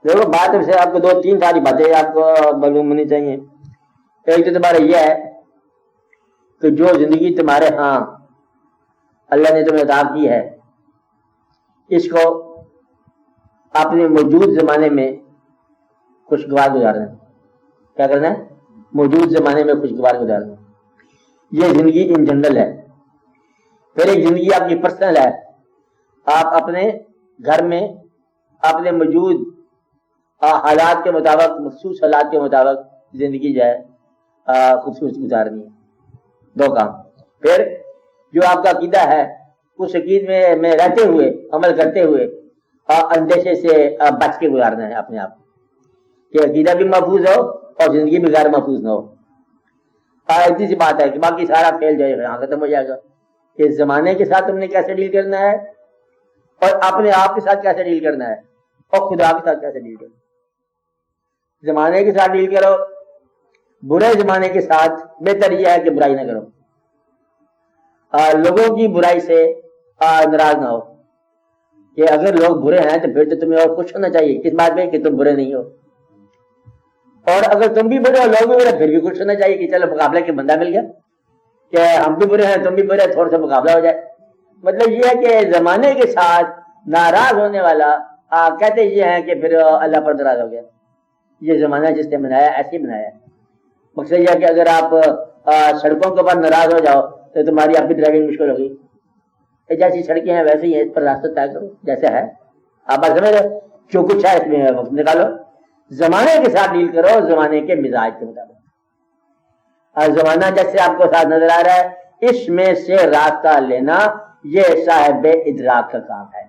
دیکھو بات سے آپ کو دو تین ساری باتیں آپ کو معلوم ہونی چاہیے. ایک تو تمہارا یہ ہے کہ جو زندگی تمہارے ہاں اللہ نے تمہیں عطا کی ہے اس کو اپنے موجود زمانے میں خوشگوار گزارنا. کیا کرنا ہے؟ موجود زمانے میں خوشگوار گزارنا. یہ زندگی ان جنرل ہے. پھر ایک زندگی آپ کی پرسنل ہے. آپ اپنے گھر میں اپنے موجود حالات کے مطابق مخصوص حالات کے مطابق زندگی جو ہے خوبصورت گزارنی ہے. دو کام. پھر جو آپ کا عقیدہ ہے اس عقید میں رہتے ہوئے عمل کرتے ہوئے اندیشے سے بچ کے گزارنا ہے اپنے آپ کہ عقیدہ بھی محفوظ ہو اور زندگی بھی غیر محفوظ نہ ہو. اتنی سی بات ہے کہ باقی سارا فیل جائے گا, یہاں ختم ہو جائے گا. کہ زمانے کے ساتھ تم نے کیسے ڈیل کرنا ہے اور اپنے آپ کے ساتھ کیسے ڈیل کرنا ہے اور خدا کے ساتھ کیسے ڈیل کرنا ہے. زمانے کے ساتھ ڈیل کرو. برے زمانے کے ساتھ بہتر یہ ہے کہ برائی نہ کرو. لوگوں کی برائی سے ناراض نہ ہو. کہ اگر لوگ برے ہیں تو پھر تو تمہیں اور خوش ہونا چاہیے کس بات میں کہ تم برے نہیں ہو. اور اگر تم بھی برے ہو لوگ بھی برے پھر بھی خوش ہونا چاہیے کہ چلو مقابلے کے بندہ مل گیا کہ ہم بھی برے ہیں تم بھی برے, تھوڑا سا مقابلہ ہو جائے. مطلب یہ ہے کہ زمانے کے ساتھ ناراض ہونے والا کہتے یہ ہیں کہ پھر اللہ پر ناراض ہو گیا. یہ زمانہ جس نے بنایا ایسے ہی بنایا ہے. مقصد یہ ہے کہ اگر آپ سڑکوں کے اوپر ناراض ہو جاؤ تو تمہاری آپ کی ڈرائیونگ مشکل ہوگی. جیسی سڑکیں ہیں ویسے ہی ہے, اس پر راستہ طے کرو جیسے ہے. آپ بات سمجھ رہے, جو کچھ ہے اس میں وقت نکالو. زمانے کے ساتھ ڈیل کرو زمانے کے مزاج کے مطابق. زمانہ جیسے آپ کو ساتھ نظر آ رہا ہے اس میں سے راستہ لینا یہ صاحب ادراک کا کام ہے.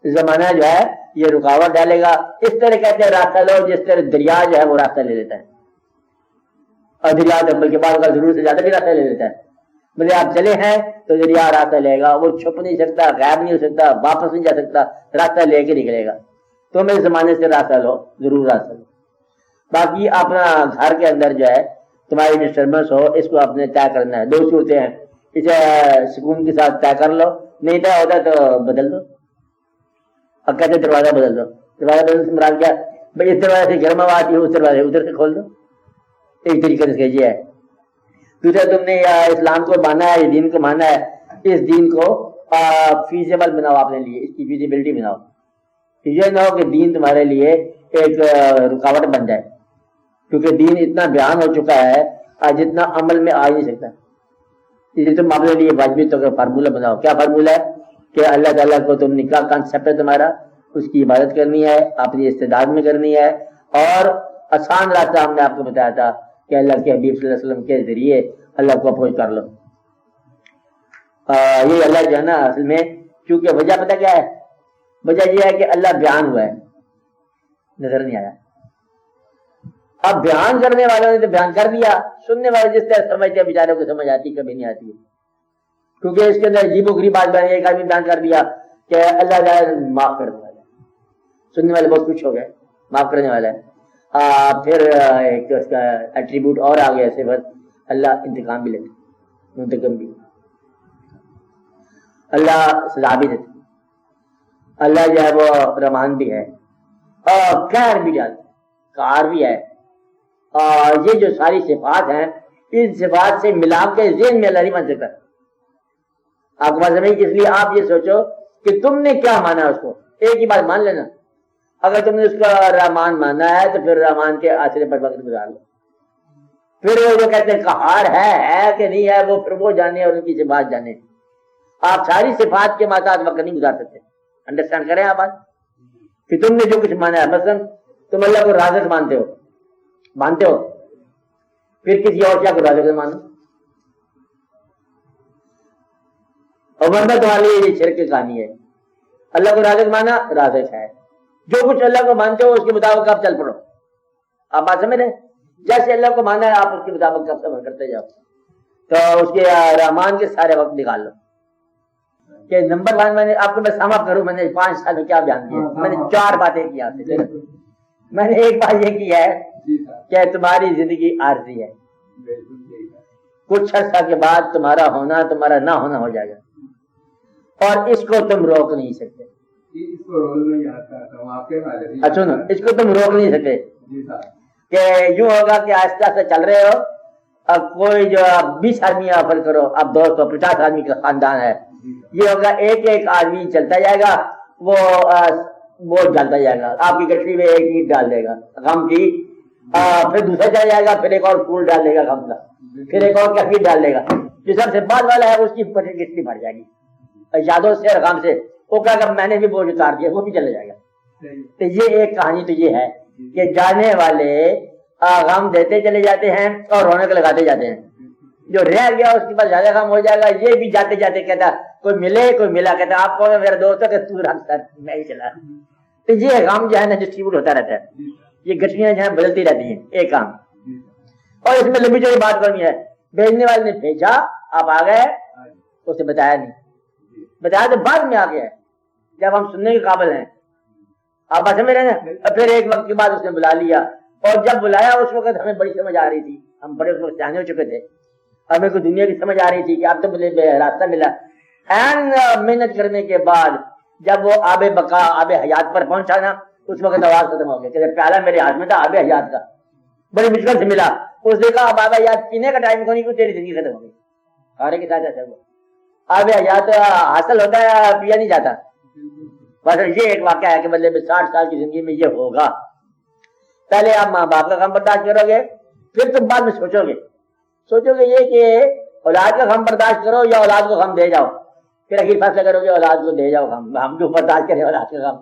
زمانہ جو ہے یہ رکاوٹ ڈالے گا. اس طرح کہتے ہیں راستہ لو جس طرح دریا جو ہے وہ راستہ لے لیتا ہے. اور دریا دبل کے بعد کا ضرور سے زیادہ بھی راستہ لے لیتا ہے. بولے آپ چلے ہیں تو دریا راستہ لے گا. وہ چھپ نہیں سکتا, غائب نہیں ہو سکتا, واپس نہیں جا سکتا, راستہ لے کے نکلے گا. تو میں زمانے سے راستہ لو, ضرور راستہ لو. باقی اپنا گھر کے اندر جو ہے تمہاری ڈسٹربنس ہو اس کو اپنے طے کرنا ہے. دو صورتیں ہیں, اسے سکون کے ساتھ طے کر لو, نہیں طے ہوتا تو بدل دو. اب کہتے دروازہ بدل دو. دروازہ بدل سے مراد کیا بھائی اس دروازے سے گرم ہوا آتی ہے اس دروازے ادھر سے کھول دو. ایک طریقے سے یہ ہے. دوسرا تم نے اسلام کو مانا ہے, یہ دین کو مانا ہے, اس دین کو فیزیبل بناؤ اپنے لیے, اس کی فیزیبلٹی بناؤ. یہ نہ ہو کہ دین تمہارے لیے ایک رکاوٹ بن جائے, کیونکہ دین اتنا بیان ہو چکا ہے جتنا عمل میں آ ہی نہیں سکتا. اس لیے تم اپنے لیے واجبی تو فارمولہ بناؤ. کیا فارمولہ ہے کہ اللہ تعالیٰ کو تم نے کیا کانسیپٹ ہے تمہارا, اس کی عبادت کرنی ہے, اپنی استعداد میں کرنی ہے. اور آسان راستہ ہم نے آپ کو بتایا تھا کہ اللہ کے حبیب صلی اللہ علیہ وسلم کے ذریعے اللہ کو اپروچ کر لو. یہ اللہ جو ہے نا اصل میں, کیونکہ وجہ پتہ کیا ہے, وجہ یہ ہے کہ اللہ بیان ہوا ہے, نظر نہیں آیا. اب بیان کرنے والوں نے تو بیان کر دیا, سننے والے جس طرح سمجھتے ہیں بیچاروں کو سمجھ آتی کبھی نہیں آتی ہے, کیونکہ اس کے اندر عجیب و غریب بات بیان. ایک آدمی بیان کر دیا کہ اللہ تعالیٰ معاف کرنے والا ہے, سننے والے بہت خوش ہو گئے, معاف کرنے والا ہے. پھر ایک اس کا ایٹریبیوٹ اور آ گیا صفت, اللہ انتقام بھی لیتے, منتقم بھی, اللہ سزا بھی دیتے, اللہ جو ہے وہ رحمان بھی ہے اور خیر بھی جاتا, کار بھی ہے. اور یہ جو ساری صفات ہیں ان صفات سے ملاپ کے ذہن میں اللہ نہیں بن سکتا. آپ کو بات سمجھ, اس لیے آپ یہ سوچو کہ تم نے کیا مانا اس کو, ایک ہی بات مان لینا. اگر تم نے اس کا رحمان مانا ہے تو پھر رحمان کے آسرے پر وقت گزار لو. پھر وہ جو کہتے ہیں قہار ہے کہ نہیں ہے وہ پھر وہ جانے اور ان کی صفات جانے. آپ ساری صفات کے ماتحت وقت نہیں گزار سکتے. انڈرسٹینڈ کریں آپ بات کہ تم نے جو کچھ مانا ہے. مثلا تم اللہ کو رازق مانتے ہو, پھر کسی اور کیا کو رازق مانو, اور ورنہ تمہارے لیے یہ شرک کی کہانی ہے. اللہ کو رازق مانا, رازق ہے. جو کچھ اللہ کو مانتے ہو اس کے مطابق آپ چل پڑو. آپ بات سمجھ رہے, جیسے اللہ کو مانا ہے آپ اس کے مطابق آپ سفر کرتے جاؤ. تو اس کے رحمان کے سارے وقت نکال لو. کہ نمبر 1 میں نے آپ کو میں سم اپ کروں, میں نے 5 سال میں کیا بیان کیا, میں نے 4 باتیں کی آپ سے. میں نے ایک بات یہ کی ہے کہ تمہاری زندگی عارضی ہے, کچھ عرصہ کے بعد تمہارا ہونا تمہارا نہ ہونا ہو جائے گا, اور اس کو تم روک نہیں سکتے. اس کو رول میں یاد کرتا ہوں آپ کے بارے میں. اچھا نا اس کو تم روک نہیں سکتے جی صاحب. کہ یوں ہوگا کہ آہستہ آہستہ چل رہے ہو, اب کوئی جو 20 آدمی آفر کرو, اب 250 آدمی کا خاندان ہے, یہ ہوگا ایک ایک آدمی چلتا جائے گا, وہ بوجھ ڈالتا جائے گا, آپ کی گٹری میں ایک اینٹ ڈال دے گا غم کی, پھر دوسرا چلا جائے گا, پھر ایک اور پھول ڈال دے گا غم کا, پھر ایک اور کیفیت ڈال دے گا, جو سب سے بعد والا ہے اس کی گٹری بھر جائے گی یادوں سے اور غم سے, وہ کہا کہ میں نے بھی بوجھ اتار دیا, وہ بھی چلا جائے گا. تو یہ ایک کہانی تو یہ ہے کہ جانے والے غم دیتے چلے جاتے ہیں اور رونق لگاتے جاتے ہیں, جو رہ گیا اس کے پاس زیادہ غم ہو جائے گا, یہ بھی جاتے جاتے کہتا کوئی ملے کوئی ملا, کہتا آپ کون میرا دوست ہے کہ تو رکھتا میں ہی چلا. تو یہ غم جو ہے نا ڈسٹریبیوٹ ہوتا رہتا ہے, یہ گٹریاں جو ہے بدلتی رہتی ہیں ایک کام. اور اس میں لمبی چوڑی بات کرنی ہے, بھیجنے والے نے بھیجا, آپ آ گئے, اسے بتایا نہیں, بتایا تو بعد میں آ گیا جب ہم سننے کے قابل ہیں, آپ بات سمجھ رہے ہیں. پھر ایک وقت کے بعد اس نے بلا لیا, اور جب بلایا اس وقت ہمیں بڑی سمجھ آ رہی تھی, ہم بڑے اس وقت سیانے ہو چکے تھے, ہمیں کوئی دنیا کی سمجھ آ رہی تھی کہ اب تو مجھے راستہ ملا. این محنت کرنے کے بعد جب وہ آب بقا آب حیات پر پہنچا نا, اس وقت آواز ختم ہو گئی, کہ پیالہ میرے ہاتھ میں تھا آب حیات کا, بڑی مشکل سے ملا. اس نے کہا اب آب حیات پینے کا ٹائم کو نہیں, تیری زندگی ختم ہو گئی. کھانے کے ساتھ ایسا ہوا, آب حیات حاصل ہوتا ہے پیا نہیں جاتا. بس یہ ایک واقعہ ہے کہ مطلب 60 سال کی زندگی میں یہ ہوگا. پہلے آپ ماں باپ کا غم برداشت کرو گے, پھر تم بعد میں سوچو گے یہ کہ اولاد کا غم برداشت کرو یا اولاد کو غم دے جاؤ, پھر اخیر فیصلہ کرو گے اولاد کو دے جاؤ غم, ہم جو برداشت کریں اولاد کا غم.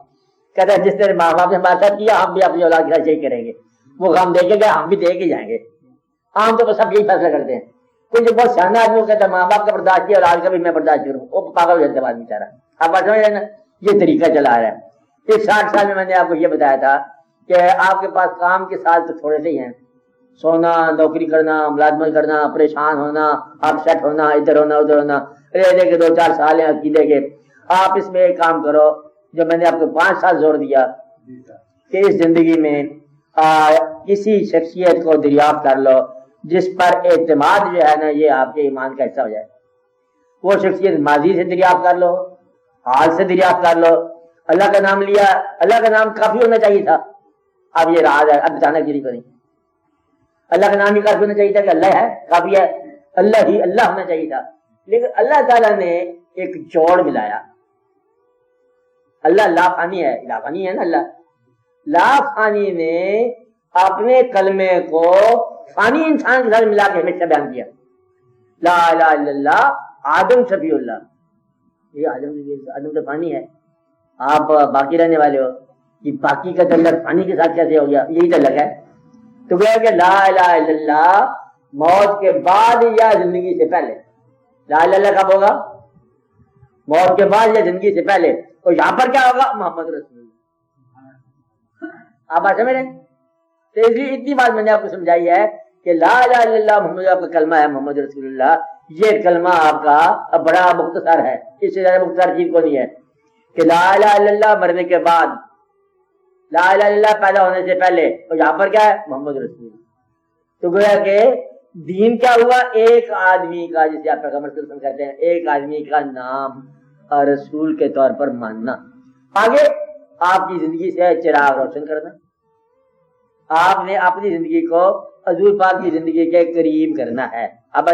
کہتے ہیں جس طرح ماں باپ نے ہمارے ساتھ کیا ہم بھی اپنی اولاد کے ساتھ یہی کریں گے, وہ غم دے کے گئے ہم بھی دے کے جائیں گے. عام طور پر سب یہی فیصلہ کرتے ہیں. کوئی جو بہت سیاح آدمی کہتا ہے ماں باپ کا برداشت کیا اولاد کا بھی میں برداشت کروں, وہ پاگل ہو جاتا ہے بیچارہ. آپ بات سمجھ رہے نا, یہ طریقہ چلا رہا ہے. اس 60 سال میں نے آپ کو یہ بتایا تھا کہ آپ کے پاس کام کے سال تو تھوڑے سے ہی ہیں, سونا, نوکری کرنا, ملازمت کرنا, پریشان ہونا, اپ سیٹ ہونا, ادھر ہونا ادھر ہونا, رہنے کے 2-4 سال ہیں عقیدے کے. آپ اس میں ایک کام کرو جو میں نے آپ کو 5 سال زور دیا کہ اس زندگی میں کسی شخصیت کو دریافت کر لو جس پر اعتماد جو ہے نا یہ آپ کے ایمان کا حصہ ہو جائے. وہ شخصیت ماضی سے دریافت کر لو, حال سے دریافت کر لو. اللہ کا نام لیا, اللہ کا نام کافی ہونا چاہیے تھا. اب یہ راز ہے, اب بتانا گیری کریں. اللہ کا نام ہی کافی ہونا چاہیے تھا کہ اللہ ہے, کافی ہے, اللہ ہی اللہ ہونا چاہیے تھا. لیکن اللہ تعالیٰ نے ایک جوڑ ملایا. اللہ لا فانی ہے, لا فانی ہے نا اللہ. لا فانی نے اپنے کلمے کو فانی انسان کے ساتھ ملا کے ہمیشہ بیان کیا. لا الہ الا اللہ آدم شفیع اللہ. یہ آدم تو فانی ہے, آپ باقی رہنے والے ہو, کہ باقی کا تعلق پانی کے ساتھ کیسے ہو گیا, یہی تعلق ہے. تو گویا کہ لا الہ الا اللہ موت کے بعد یا زندگی سے پہلے. لا الہ الا اللہ کب ہوگا؟ موت کے بعد یا زندگی سے پہلے. اور یہاں پر کیا ہوگا؟ محمد رسول اللہ. آپ بات سمجھ رہے ہیں؟ تو اتنی بات میں نے آپ کو سمجھائی ہے کہ لا الہ الا اللہ محمد آپ کا کلمہ ہے, محمد رسول اللہ. یہ کلمہ آپ کا بڑا مختصر ہے, اس سے زیادہ مختصر چیز کو نہیں ہے کہ لا الہ الا اللہ مرنے کے بعد, لا الہ الا اللہ پیدا ہونے سے پہلے. اور یہاں پر کیا ہے؟ محمد رسول اللہ. تو گویا کہ دین کیا ہوا؟ ایک آدمی کا, جسے آپ پیغمبر صلی اللہ علیہ وسلم کہتے ہیں, ایک آدمی کا نام رسول کے طور پر ماننا. آگے آپ کی زندگی سے چراغ روشن کرنا. آپ نے اپنی زندگی کو حضور پاک کی زندگی کے قریب کرنا ہے. اب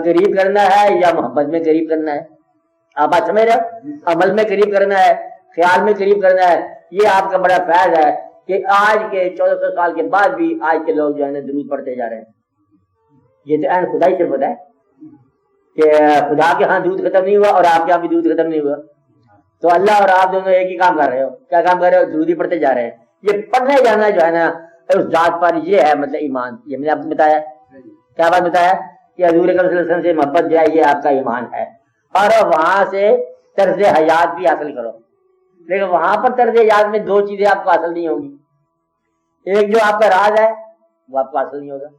قریب کرنا ہے یا محبت میں قریب کرنا ہے؟ آپ بات سمجھ رہے ہو؟ عمل میں قریب کرنا ہے, خیال میں قریب کرنا ہے. یہ آپ کا بڑا فیض ہے کہ آج کے 1400 سال کے بعد بھی آج کے لوگ جو ہے درود پڑھتے جا رہے ہیں. یہ تو خدا ہی صرف ہوتا ہے کہ خدا کے ہاں دودھ ختم نہیں ہوا اور آپ کے ہاں بھی دودھ ختم نہیں ہوا. تو اللہ اور آپ دونوں ایک ہی کام کر رہے ہو. کیا کام کر رہے ہو؟ درود ہی پڑھتے جا رہے ہیں. یہ پڑھنے جانا جو ہے نا اس ذات پر, یہ ہے مطلب ایمان. یہ میں نے آپ کو بتایا, کیا بات بتایا کہ حضور اکرم صلی اللہ علیہ وسلم سے محبت جو ہے یہ آپ کا ایمان ہے. اور وہاں سے طرز حیات بھی حاصل کرو. لیکن وہاں پر طرز حیات میں 2 چیزیں آپ کو حاصل نہیں ہوگی. ایک جو آپ کا راز ہے وہ آپ کو حاصل نہیں ہوگا.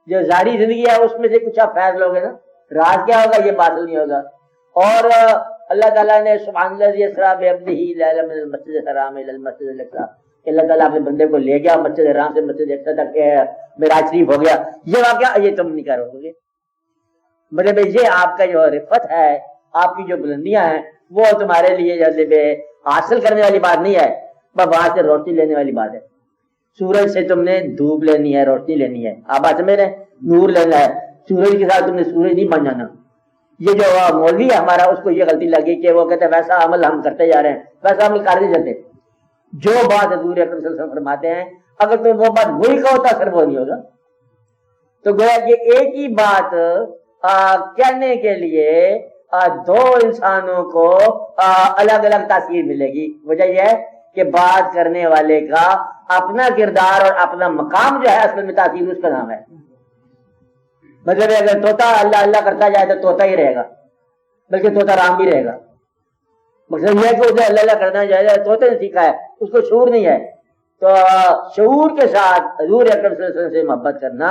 جو ظاہری زندگی ہے اس میں سے کچھ آپ فیض لوگے نا, راز کیا ہوگا یہ حاصل نہیں ہوگا. اور اللہ تعالیٰ نے سبحان الذی اسریٰ بعبدہ لیلا من المسجد الحرام الی المسجد الاقصی, اللہ تعالیٰ اپنے بندے کو لے گیا مسجد حرام سے مسجد اقصی تک معراج شریف ہو گیا. یہ واقعہ یہ تم نہیں کرو گے. مطلب یہ آپ کا جو رفت ہے, آپ کی جو بلندیاں ہیں وہ تمہارے لیے جذب حاصل کرنے والی بات نہیں ہے، بس وہاں سے روشنی لینے والی بات ہے۔ سورج سے تم نے دھوپ لینی ہے، روشنی لینی ہے، آپ بات سمجھ رہے ہیں، نور لینا ہے، سورج کے ساتھ تم نے سورج نہیں بن جانا۔ یہ جو مولوی ہے ہمارا، اس کو یہ غلطی لگی کہ وہ کہتے ہیں ویسا عمل ہم کرتے جا رہے ہیں، ویسا عمل کر نہیں جاتے۔ جو بات حضور اکرم صلی اللہ علیہ وسلم فرماتے ہیں، اگر تم وہ بات وہی کہو تو اثر وہ نہیں ہوگا۔ تو گویا یہ ایک ہی بات کہنے کے لیے دو انسانوں کو الگ الگ تاثیر ملے گی۔ وجہ یہ ہے کہ بات کرنے والے کا اپنا کردار اور اپنا مقام جو ہے اصل میں تاثیر اس کا نام ہے۔ مطلب اگر طوطا اللہ اللہ کرتا جائے تو طوطا ہی رہے گا، بلکہ طوطا رام بھی رہے گا۔ مقصد یہ ہے کہ اسے اللہ اللہ کرنا چاہیے، طوطے نے سیکھا ہے، اس کو شعور نہیں ہے۔ تو شعور کے ساتھ حضور اکرم صلی اللہ علیہ وسلم سے محبت کرنا،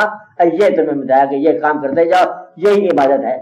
یہ تمہیں بتایا کہ یہ کام کرتے جاؤ، یہی عبادت ہے۔